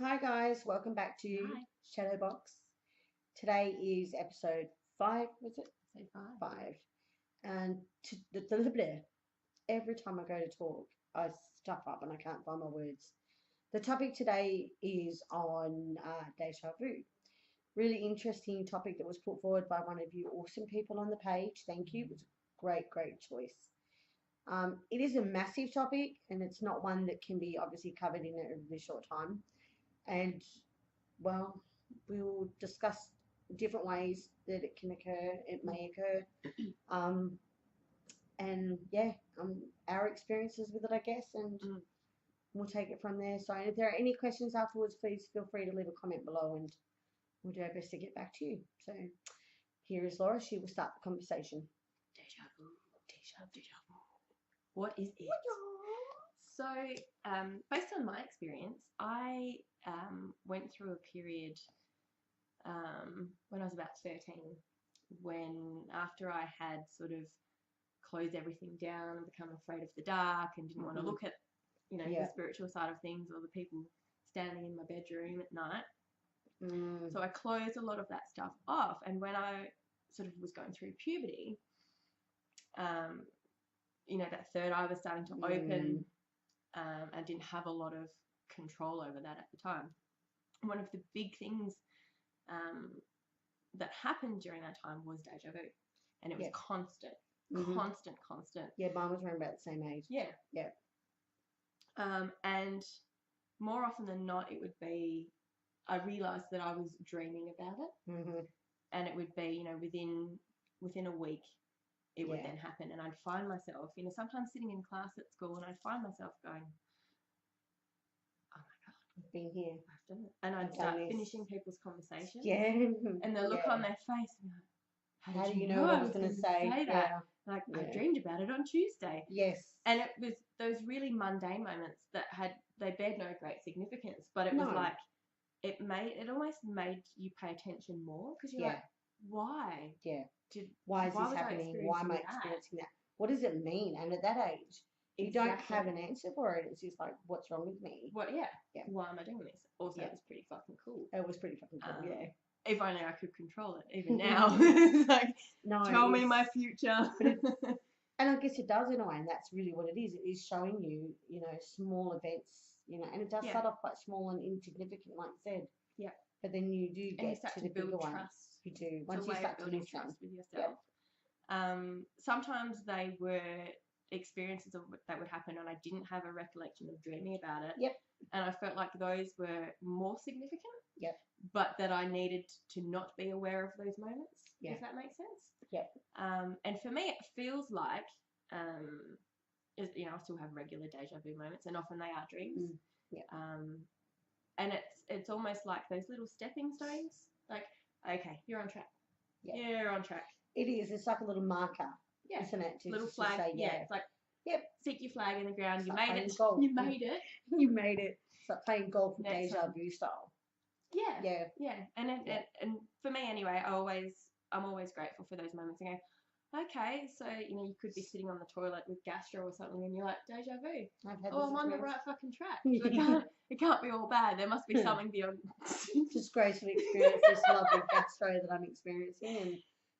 Hi guys, welcome back to Hi. Shadowbox. Today is episode 5, was it? Say five. 5. And every time I go to talk, I stuff up and I can't find my words. The topic today is on deja vu. Really interesting topic that was put forward by one of you awesome people on the page. Thank you. It was a great choice. It is a massive topic and it's not one that can be obviously covered in a really short time. And well, we'll discuss different ways that it can occur, it may occur, um, and yeah, our experiences with it, I guess, and Mm. we'll take it from there. So, if there are any questions afterwards, please feel free to leave a comment below, and we'll do our best to get back to you. So, here is Laura. She will start the conversation. Deja vu. Deja vu. What is it? So, based on my experience, I went through a period when I was about 13, when after I had sort of closed everything down and become afraid of the dark and didn't want to look at, Yeah. the spiritual side of things or the people standing in my bedroom at night. So I closed a lot of that stuff off. And when I sort of was going through puberty, um, that third eye was starting to open. I didn't have a lot of control over that at the time. One of the big things um, that happened during that time was deja vu, and it was constant, constant. Yeah, mine was around about the same age. Yeah. Yeah. And more often than not, it would be I realised that I was dreaming about it, and it would be within a week it would then happen, and I'd find myself sometimes sitting in class at school, and I'd find myself going, oh my god, I've been here. I've done it, and I'd start finishing people's conversations, Yeah. and the look on their face, and like, how do you know what I was going to say? that? Yeah. Like, I dreamed about it on Tuesday. Yes. And it was those really mundane moments that they bared no great significance, but it was like it almost made you pay attention more, because you're like, why? Yeah. Why is this happening? Why am I experiencing that? What does it mean? And at that age, you don't have an answer for it. It's just like, what's wrong with me? What? Yeah. Why am I doing this? Also, it was pretty fucking cool. It was pretty fucking cool. Yeah. If only I could control it. Even now, like, tell me my future. And I guess it does in a way, and that's really what it is. It is showing you, small events, and it does start off quite small and insignificant, like you said. Yeah. But then you do get to the build bigger trust. Ones. You do. Once you start to build trust with yourself. Sometimes they were experiences that would happen, and I didn't have a recollection of dreaming about it. Yep. And I felt like those were more significant. Yep. But that I needed to not be aware of those moments. Yeah. If that makes sense. Yep. And for me, it feels like, I still have regular deja vu moments, and often they are dreams. And it's almost like those little stepping stones. Like, okay, you're on track. Yeah, you're on track. It is. It's like a little marker, isn't it? Little flag. Say, It's like, stick your flag in the ground. It's you like made it. Golf. You made it. You made it. It's like playing golf with deja vu style. Yeah. And for me anyway, I'm always grateful for those moments. And go, okay, so you could be sitting on the toilet with gastro or something, and you're like, deja vu. I'm on the right fucking track. So it can't be all bad. There must be something beyond. Just gracefully experience this lovely gastro that I'm experiencing and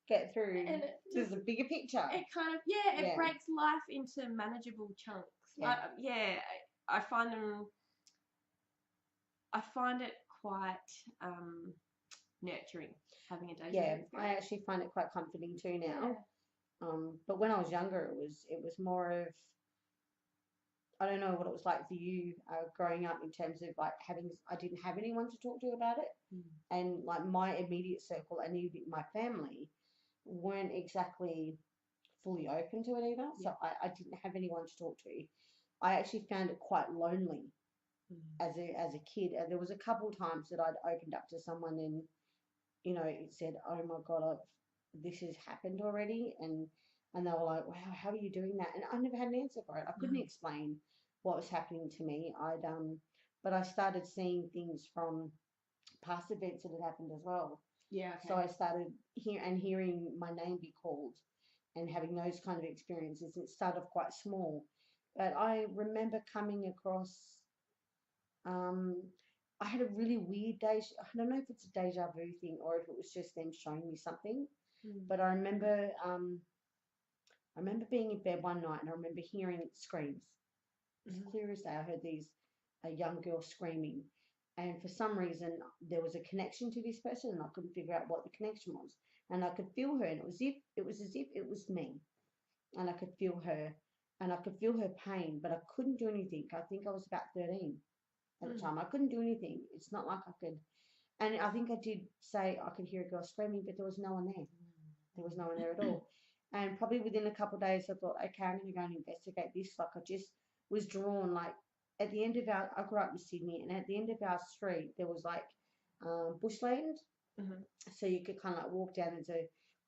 get through. And there's a bigger picture. It kind of it breaks life into manageable chunks. I find them. I find it quite nurturing having a deja vu. Yeah, I actually find it quite comforting too now. But when I was younger, it was more of, I don't know what it was like for you growing up in terms of like I didn't have anyone to talk to about it, and like my immediate circle and even my family weren't exactly fully open to it either. So I didn't have anyone to talk to. I actually found it quite lonely as a kid. There was a couple times that I'd opened up to someone and it said, "Oh my God, this has happened already," and they were like, "Wow, how are you doing that?" And I never had an answer for it. I couldn't explain what was happening to me. But I started seeing things from past events that had happened as well. Yeah. Okay. So I started hearing my name be called, and having those kind of experiences. It started off quite small, but I remember coming across I had a really weird deja. I don't know if it's a deja vu thing or if it was just them showing me something. But I remember being in bed one night and I remember hearing screams. As clear as day, I heard a young girl screaming, and for some reason there was a connection to this person, and I couldn't figure out what the connection was. And I could feel her, and it was as if it was me, and I could feel her, and I could feel her pain, but I couldn't do anything. I think I was about 13 at the time. I couldn't do anything. It's not like I could. And I think I did say I could hear a girl screaming, but there was no one there. There was no one there at all. And probably within a couple of days, I thought, okay, I'm going to go and investigate this. Like I just was drawn, like at the end of I grew up in Sydney, and at the end of our street, there was like bushland. So you could kind of like walk down into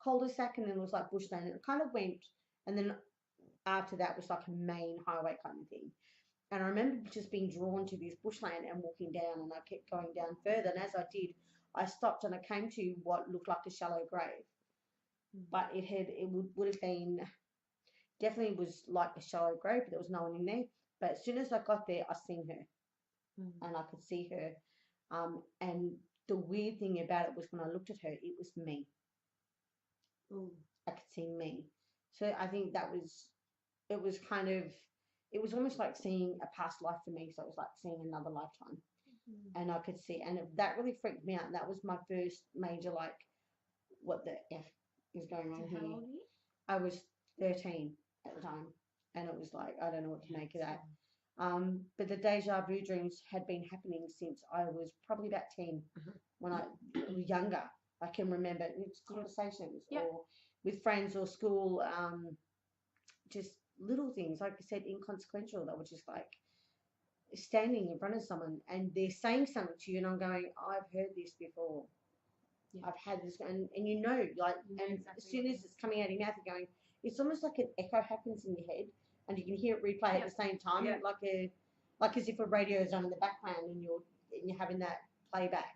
cul-de-sac, and then it was like bushland. And it kind of went, and then after that was like a main highway kind of thing. And I remember just being drawn to this bushland and walking down, and I kept going down further. And as I did, I stopped and I came to what looked like a shallow grave. But it would have been, definitely was like a shallow grave, but there was no one in there. But as soon as I got there, I seen her, and I could see her. And the weird thing about it was when I looked at her, it was me. I could see me. So I think it was kind of, it was almost like seeing a past life for me. So it was like seeing another lifetime. And I could see, and that really freaked me out. And that was my first major, like, what the F is going on here? How old are you? I was 13 at the time, and it was like, I don't know what to make of that. But the deja vu dreams had been happening since I was probably about 10, when I was younger. I can remember it's conversations or with friends or school, just little things, like I said, inconsequential. They were just like standing in front of someone and they're saying something to you, and I'm going, I've heard this before. I've had this, and you know, like, and exactly, as soon as it's coming out of your mouth, you're going, it's almost like an echo happens in your head, and you can hear it replay at the same time, like as if a radio is on in the background, and you're having that playback.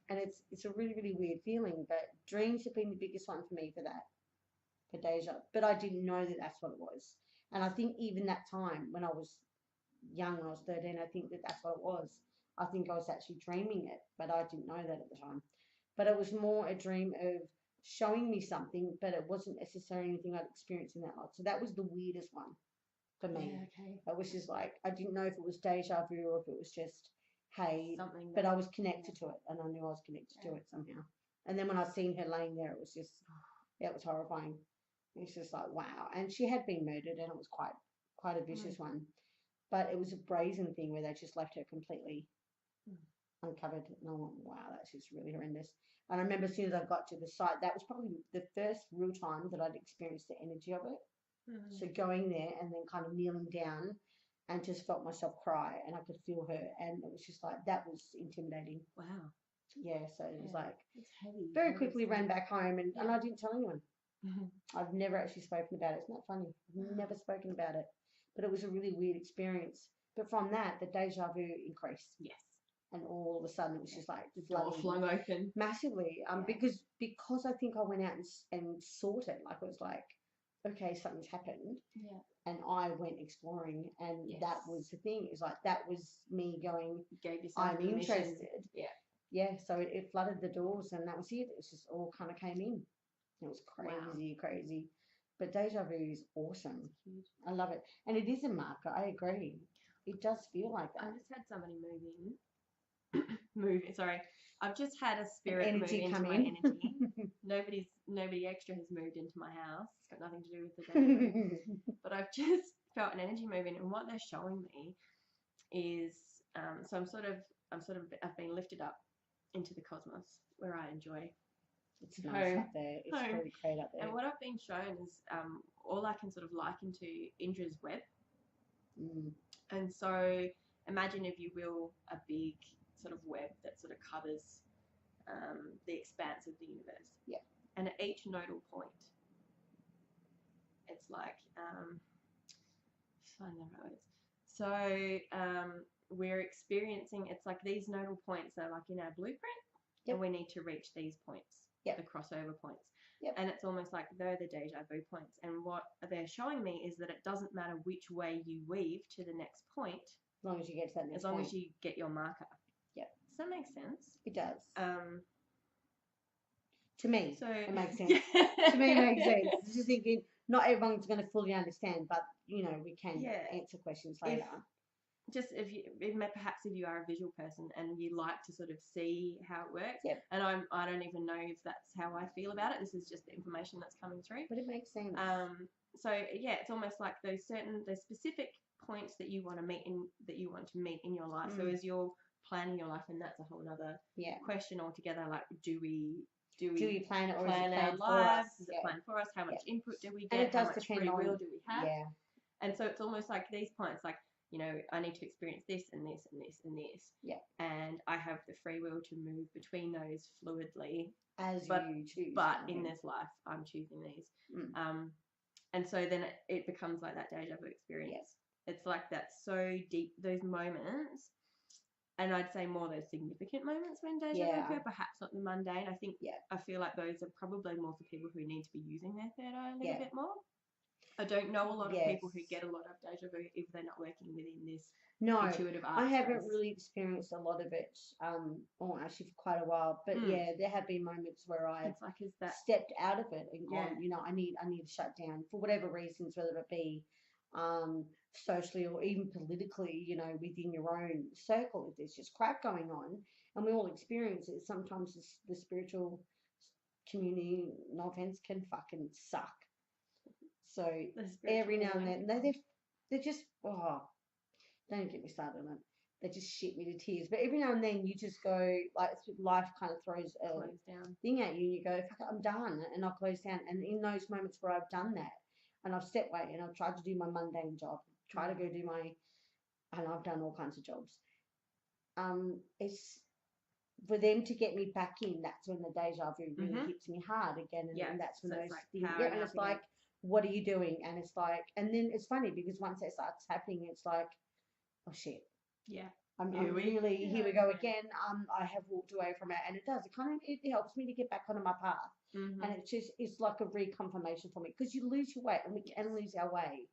And it's a really, really weird feeling. But dreams have been the biggest one for me for that, for deja. But I didn't know that that's what it was, and I think even that time when I was young, when I was 13, I think that that's what it was. I think I was actually dreaming it, but I didn't know that at the time. But it was more a dream of showing me something, but it wasn't necessarily anything I'd experienced in that life. So that was the weirdest one for me. It was just like, I didn't know if it was deja vu or if it was just, hey, something, but I was connected to it, and I knew I was connected to it somehow. And then when I seen her laying there, it was just, it was horrifying. It's just like, wow. And she had been murdered, and it was quite a vicious one. But it was a brazen thing where they just left her completely uncovered. And I went, wow, that's just really horrendous. And I remember as soon as I got to the site, that was probably the first real time that I'd experienced the energy of it. So going there and then kind of kneeling down and just felt myself cry, and I could feel her, and it was just like, that was intimidating. Wow. Yeah, so it was like, it's heavy. Very quickly ran back home, and I didn't tell anyone. I've never actually spoken about it. It's not funny. I've never spoken about it. But it was a really weird experience. But from that, the deja vu increased. Yes. And all of a sudden, it was just like flooding, flung open massively. Because I think I went out and sought it. Like, it was like, okay, something's happened. Yeah. And I went exploring, and that was the thing. It was like, that was me going, I'm interested. Yeah. Yeah. So it flooded the doors, and that was it. It just all kind of came in. It was crazy, crazy. But deja vu is awesome. I love it. And it is a marker. I agree. It does feel like that. I just had somebody sorry. I've just had a spirit move into my energy. Nobody extra has moved into my house. It's got nothing to do with the deja vu. But I've just felt an energy move in, and what they're showing me is so I've been lifted up into the cosmos where I enjoy. It's nice up there. It's really great up there. And what I've been shown is all I can sort of liken to Indra's web. And so imagine, if you will, a big sort of web that sort of covers the expanse of the universe. Yeah. And at each nodal point, it's like, find the right words. So we're experiencing, it's like these nodal points are like in our blueprint, and we need to reach these points. The crossover points. And it's almost like they're the deja vu points. And what they're showing me is that it doesn't matter which way you weave to the next point, as long as you get to that next point. As long as you get your marker. Does that make sense? It does. Um, To me, so it makes sense. To me, it makes sense. It's just thinking, not everyone's going to fully understand, but you know, we can answer questions later. Perhaps if you are a visual person and you like to sort of see how it works, Yep. and I don't even know if that's how I feel about it. This is just the information that's coming through. But it makes sense. So yeah, it's almost like those specific points that you want to meet in your life. So as you're planning your life, and that's a whole other question altogether. Like, do we plan it, or plan is it our lives? Is it planned for us? How much input do we get? And it does how much depend free on, will do we have? Yeah. And so it's almost like these points, like, you know, I need to experience this and this and this and this. Yeah. And I have the free will to move between those fluidly. As you choose. But in this life, I'm choosing these. And so then it becomes like that deja vu experience. Yes. It's like that so deep, those moments. And I'd say more those significant moments when deja vu occur, perhaps not the mundane. I think I feel like those are probably more for people who need to be using their third eye a little bit more. I don't know a lot of people who get a lot of deja vu if they're not working within this intuitive art I haven't space. really experienced a lot of it, or actually for quite a while. But there have been moments where I've stepped out of it and gone, you know, I need to shut down for whatever reasons, whether it be socially or even politically, you know, within your own circle. If there's just crap going on, and we all experience it. Sometimes the spiritual community, no offense, can fucking suck. So every now and then, they're just, don't get me started on it. They just shit me to tears. But every now and then, you just go, like, life kind of throws a thing at you, and you go, fuck it, I'm done, and I'll close down. And in those moments where I've done that, and I've stepped away, and I've tried to do my mundane job, try to go do and I've done all kinds of jobs. It's for them to get me back in. That's when the deja vu really hits me hard again, and that's when those things. Yeah, and it's like, what are you doing? And it's like, and then it's funny because once it starts happening, it's like, oh shit. Yeah. Here we go again. I have walked away from it, and it helps me to get back onto my path. And it's like a reconfirmation for me, because you lose your way, and we can lose our way.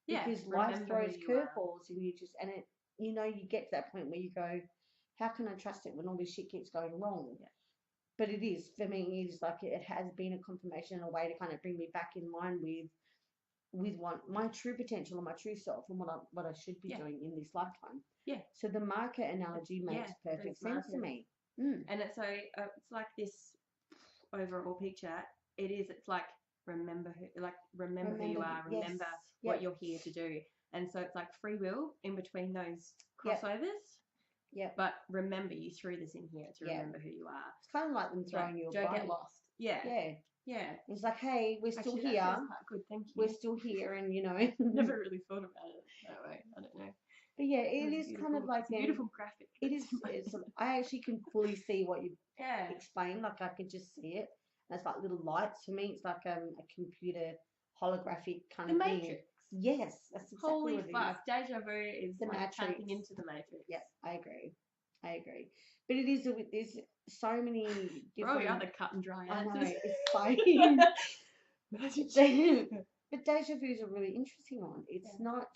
Because life throws curveballs, and you get to that point where you go, how can I trust it when all this shit keeps going wrong? Yeah. But it is, for me, it is like it has been a confirmation and a way to kind of bring me back in line with my true potential and my true self, and what I should be doing in this lifetime. Yeah. So the marker analogy makes perfect sense to me. And it's like this overall picture. It's like remember who you are, remember what you're here to do. And so it's like free will in between those crossovers. Yeah. But remember, you threw this in here to remember who you are. It's kind of like them throwing you a bone. Don't get lost. Yeah. Yeah. Yeah. It's like, hey, we're still here. That's quite good, thank you. We're still here, and never really thought about it that way. I don't know. But yeah, it is kind of like a beautiful graphic. It is. I actually can fully see what you explained. Like, I could just see it. And it's like little lights. For me, it's like a computer holographic kind of thing. Matrix. Yes, that's exactly Holy what it fuck! is. Deja vu is the like tapping into the Matrix. Yeah, I agree. But it is. There's so many different. Bro, you're the cut and dry answers. I know, it's like. But deja vu is a really interesting one. It's not,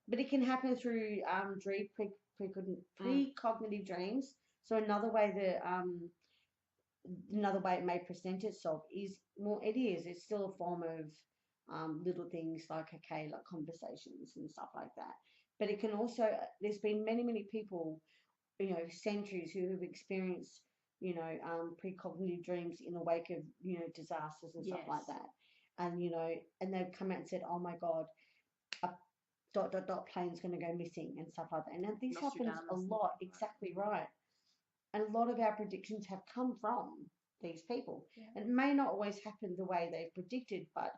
but it can happen through precognitive dreams. So another way it may present itself is, well, it's still a form of little things like conversations and stuff like that. But it can also, there's been many people, centuries, who have experienced precognitive dreams in the wake of disasters and stuff like that. And and they've come out and said, oh my God, a ... plane's going to go missing and stuff like that. And this happens a lot. Exactly right. And a lot of our predictions have come from these people. And it may not always happen the way they've predicted, but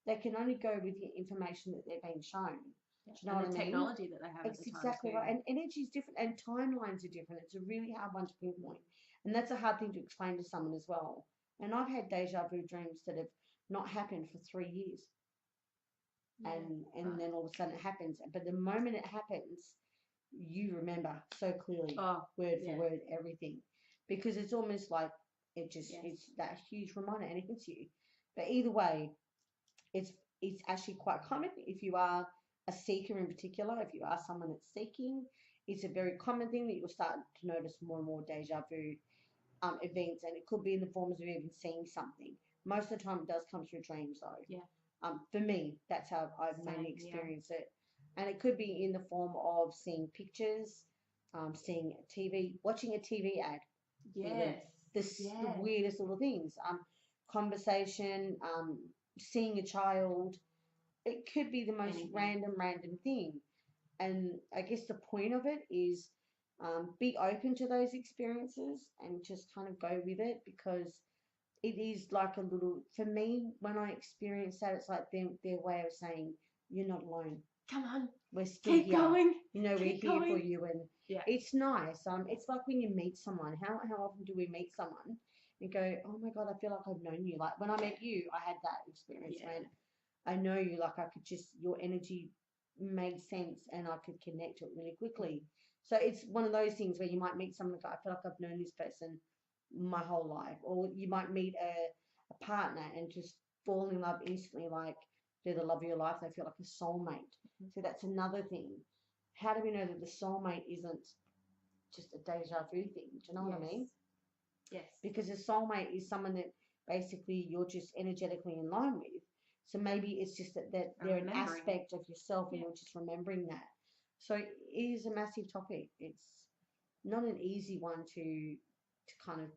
they can only go with the information that they're being shown. Do you know what I mean? Technology that they have. It's exactly right. And energy is different, and timelines are different. It's a really hard one to pinpoint. And that's a hard thing to explain to someone as well. And I've had deja vu dreams that have not happened for 3 years. And then all of a sudden it happens. But the moment it happens, you remember so clearly, word for word, everything. Because it's almost like it's that huge reminder, and it hits you. But either way, it's actually quite common if you are a seeker in particular. If you are someone that's seeking, it's a very common thing that you'll start to notice more and more deja vu events, and it could be in the forms of even seeing something. Most of the time, it does come through dreams, though. Yeah. For me, that's how I've mainly experienced it, and it could be in the form of seeing pictures, seeing TV, watching a TV ad. Yes. The weirdest little things. Conversation, seeing a child. It could be the most random thing. And I guess the point of it is be open to those experiences and just kind of go with it, because it is like a little, for me, when I experience that, it's like their way of saying, you're not alone. Come on. We're still Keep here. Going. You know, we're here for you. And yeah. It's nice. It's like when you meet someone. How often do we meet someone and go, oh my God, I feel like I've known you. Like when I met you, I had that experience when I know you, like I could just, your energy made sense and I could connect to it really quickly. So it's one of those things where you might meet someone, I feel like I've known this person my whole life. Or you might meet a partner and just fall in love instantly, like they're the love of your life. They feel like a soulmate. So that's another thing. How do we know that the soulmate isn't just a deja vu thing? Do you know what I mean? Yes. Because a soulmate is someone that basically you're just energetically in line with. So maybe it's just that they're an aspect of yourself and you're just remembering that. So it is a massive topic. It's not an easy one to kind of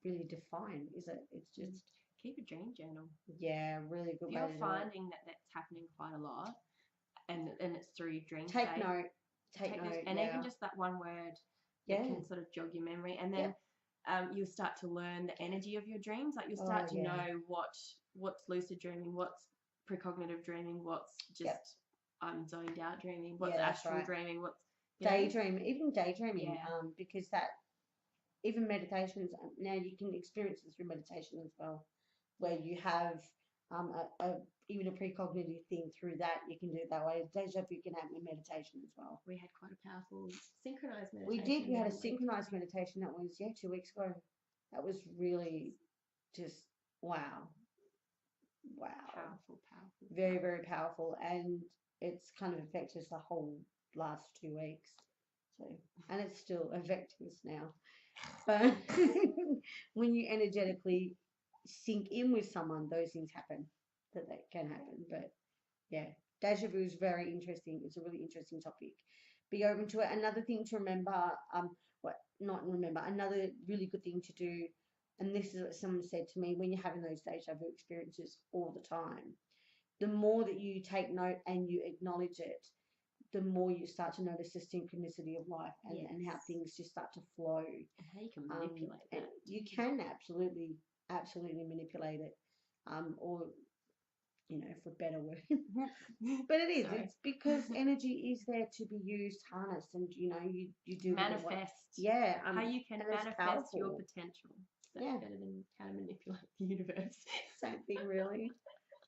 really define, is it? It's just keep a dream journal. Yeah, really good. If you're finding that that's happening quite a lot, and it's through dream take note, and even just that one word that can sort of jog your memory, and then you'll start to learn the energy of your dreams. Like you'll start to know what's lucid dreaming, what's precognitive dreaming, what's just zoned out dreaming, what's astral dreaming, what's daydreaming, even daydreaming. Because that even meditations now you can experience this through meditation as well, where you have even a precognitive thing through that. You can do it that way. Deja vu can happen in meditation as well. We had quite a powerful synchronized meditation. We did. We had a synchronized meditation that was 2 weeks ago. That was really just wow. Powerful. Very, very powerful, and it's kind of affected us the whole last 2 weeks. So, and it's still affecting us now. But when you energetically sink in with someone, those things happen. That can happen. But yeah, deja vu is very interesting. It's a really interesting topic. Be open to it. Another thing to remember, another really good thing to do, and this is what someone said to me, when you're having those deja vu experiences all the time, the more that you take note and you acknowledge it, the more you start to notice the synchronicity of life and how things just start to flow. And how you can manipulate that. You can absolutely manipulate it. Or, for better word. But it is. Sorry. It's because energy is there to be used, harnessed, and, you do manifest. How you can manifest your potential. That's better than how to manipulate the universe. Same thing, really.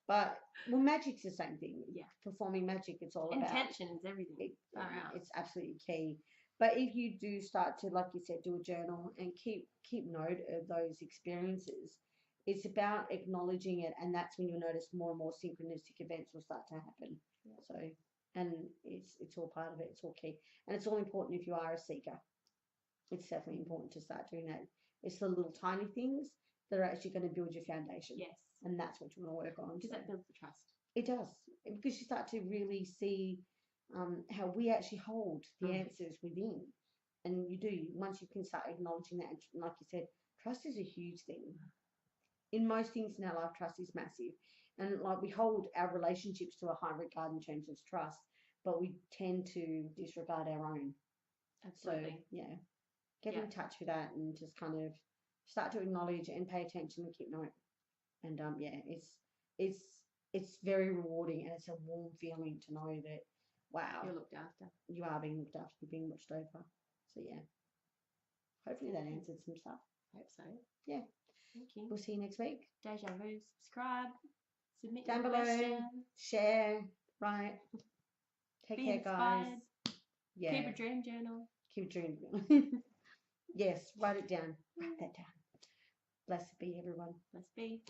But magic's the same thing. Yeah, performing magic, it's all about intention is everything. It's absolutely key. But if you do start to, like you said, do a journal and keep note of those experiences, it's about acknowledging it, and that's when you'll notice more and more synchronistic events will start to happen. Yeah. So, and it's all part of it. It's all key, and it's all important if you are a seeker. It's definitely important to start doing that. It's the little tiny things that are actually going to build your foundation. Yes. And that's what you want to work on. Because that builds the trust. It does. Because you start to really see how we actually hold the answers within. And you do. Once you can start acknowledging that, and like you said, trust is a huge thing. In most things in our life, trust is massive. And like we hold our relationships to a high regard in terms of trust, but we tend to disregard our own. Absolutely. So, yeah. Get in touch with that and just kind of start to acknowledge and pay attention and keep note. And it's very rewarding, and it's a warm feeling to know that, wow, you're looked after. You are being looked after, you're being watched over. So yeah, hopefully that answered some stuff. Hope so. Yeah. Thank you. We'll see you next week. Deja vu, subscribe, submit down your below, question. share, right. Take care, inspired. Guys. Yeah. Keep a dream journal. Keep a dream journal. Yes, write it down. Write that down. Blessed be everyone. Blessed be.